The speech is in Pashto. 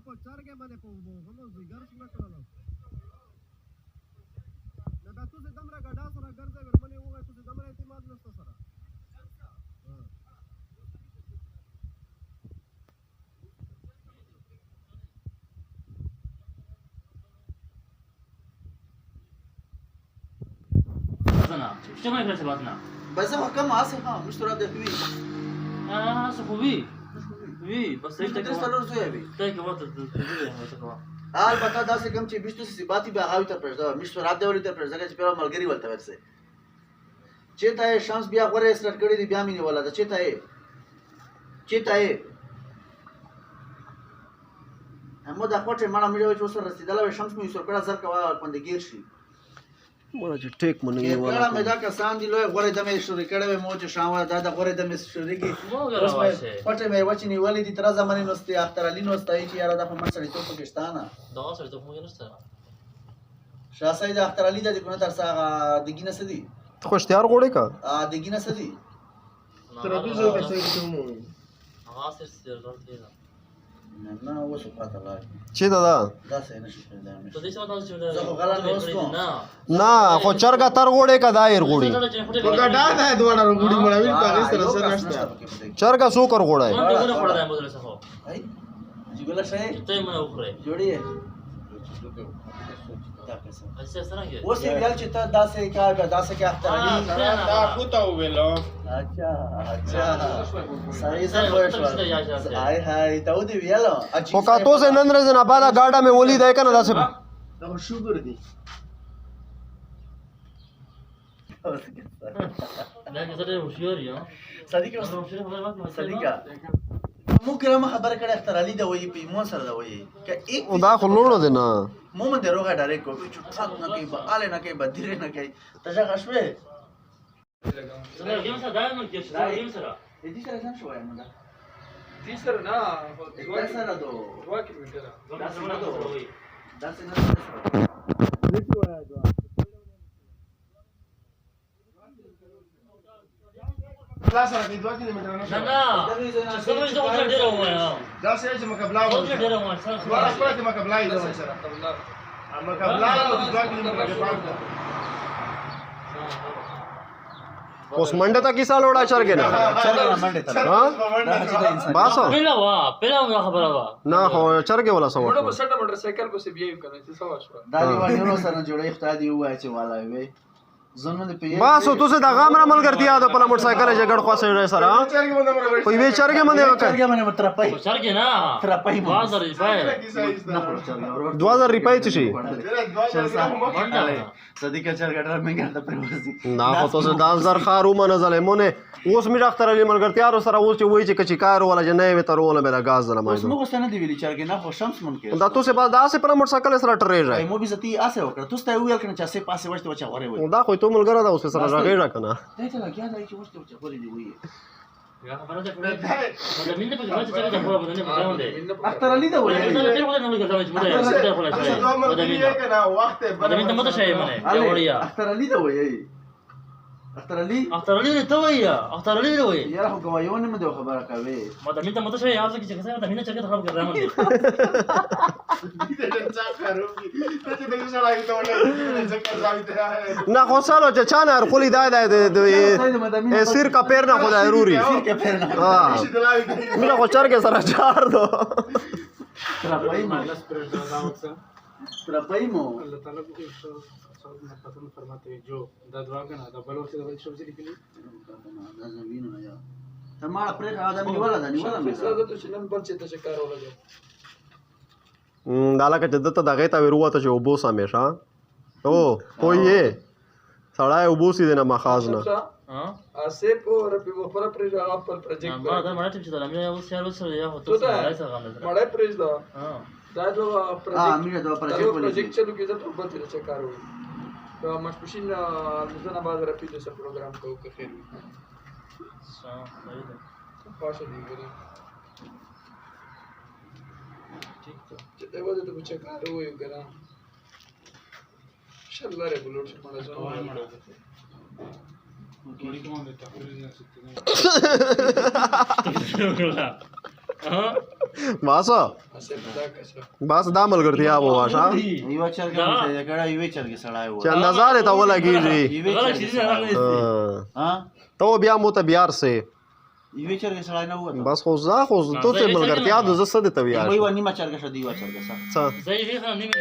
पचार के मैंने हम जिगर में करा ना तू से दमरा गडा सरा कर दे मैंने वो तू से दमरा इतिमाद नसता सरा بسنا شو ما يكره سباتنا بس هو كم عاصم مش ترى ده فيه صفوي وي بس ايش تدرس تلور زوي بي تاكي وقت تدري البته دا سه کم چې بيشتو سي باتی به هاوی ته پرځه مش ترى ده ولې ته پرځه چې پیرا ملګری ولته ورسه چېته شانس بیا غوړې سټارټ کړی دی بیا مینه ولا دا چېته همو دا کوټه مړه مې وځو سره رسیدله شمس مې سر کړه زر کا باندې گیر شي مړه چې ټیک مونږ یې ولا مې دا کسان دی لوی غوړې دمه شروع کړه مو چې شام دا د غوړې دمه شروع کی کوټه مې وچنی ولې دي تر زمانه نوستي اختر علي نوستای چې یاره د په منځ ته پاکستانه دا سره ته مو نشته شاه سید اختر علي د کو تر ساغه دګینه سدي خو اشتهار غوړې کا دګینه سدي تر دې ځای په څیر ته مو غاسر سر ورته نه وسو پاته لا چې دا څه نه شي پیدا مې ته دې څه وایي چې زه غلا نه وسم نه خو چرګه تر غوړې کا دایر غوړي ګډا ده دوړه غوړي مړاوي په سره سره نشته چرګه سو کر غوړای ما دغه خړا ده مودل څه هو هاي جګل شي ته ما وخره جوړي اڅه سره کې اوس یې ویل چې ته داسې کار داسې کې اختر علي دا کوته ویلو اچھا صحیح سره وښه هاي هاي ته ودی ویلو خو کا تو سے نن رزن ابادا گاډا میں ولید ہے کنه داسه دا شوګر دی دا کې سره وشيوري ها صدیق مو کرام خبر کړه اختر علي دا وایي په مو سره دا وایي ک ایک دا خو لونو دی نه مومن دی روغه ډایرکټ کو چې ټاک نه کوي باله نه کوي بدره نه کوي ته څنګه شوې سره ګیم سره دایمه کې سره ګیم سره دې سره څنګه شوې موږ دې سره نه دا سره دو 2 کیلومتر دا سره نه وي دا څنګه لا سره 2 کیلومتر نه نه څه مې زه ډېر وایم دا سره چې مقابله ډېر وایم سره خپل کې مقابله یې دوه سره مقابله 2 کیلومتر کې پاک ده اوس منډه تا کی سال وړا چرګه نه ها باسو پهلا خبره وا نه خو چرګه ولا سو موږ په سټه موټر سایکل کو سي بیا کنه چې سوا شو دا دی ونیو سره جوړې ختای دی وای چې والا وي زنه دې په باسو تو سے دا غامره ملګرتیا د په موټر سایکل جګړ خو سره سره چرګ باندې مړ په وی چرګه باندې وکړ چرګه باندې ترپای چرګه نه ترپای مو 2000 روپے 2000 روپۍ څه شي صدیق چرګه ډېر مهنګا ده پروازي نه خو تو سے 10000 خارو من ظالمونه اوس می ډاکټر علی ملګرتیا سره اوس چې وای چې کچې کار ولا جنې وي تر ولا میرا غاز نه اوس موږ څنګه دی ویلي چرګه نه خو شمس مونږ کې دا تو سے بعد اسه پر موټر سایکل سره ټرې راي مو به زتی اسه وکړه تاسو ته ویل کنه چې اسه پاسه وځته وچا غره وي دا خو ته ملګری دا اوس سره راغی را کنه دا ته لګیا دی چې وځته وچا غره دی وي یا خبره ده دا مين په ځای چې دا خبره بدنه په ځای دی اختر علي دا وایي دا ډېر وخت نه لګا چې مده دا خپل شي دا مين کنه وخت دا مين ته مده شي منه وړیا اختر علي دا وایي اختر علي ته وایي اختر علي دی وایي یاره خو غوایونه مده خبره کوي ما دا مين ته مده شي یاد چې څنګه دا مين چې خراب کړم دې څه خروږي ته دې سره راځي ته ځکه ځاوي نه خو سالو چې چانه هر خلی دا سیر کا پیر نه خدای ضروري ها میرا خو چرګه سره چار دو ترپایمو الله تعالی کو पसंद फरमाते हैं जो दा दुआ का ना दा बलोर से दा शब्द लिखली دا زمینو نه یا تمہارا پر ادمي ولا دا نیولا مې فیصله ته شنن بل چې ته شکار ولا جو دا لکه چې دته دغه ته وروته چې وبوس همیشه او کوی سړای وبوسی دنه مخاز نه ها اسه په رپی و پر پر خپل پروجیکټ ما دا مړه چې دا مې اوس یار سره یا هوته سره غند مړای پرېز دا ها دا جو امیر دا پروجیکټ چلو کې ته په تیر شکار وي تو مشپشین المزنا بعد رپی د سر پروګرام کو که خیر وي پاشو دی ګری چې دا وځه ته چې کار وایو ګرا شل لري بلوټ مړه ځو ګوري کوم د تقریر نه ستنه باسا اسه پتا کسه بس دا ملګرتیا وو واشه یو چرګه مته کړه یو چرګه سړای و چې اندازه ته ولګیږي غلط شي ها ته بیا مو ته بیار سه یو چرګه سړای نه و بس خو زه خو ته ملګرتیا د زه څه د ته وای بیا و نیمه چرګه شدی و چرګه څه زي في خان نمي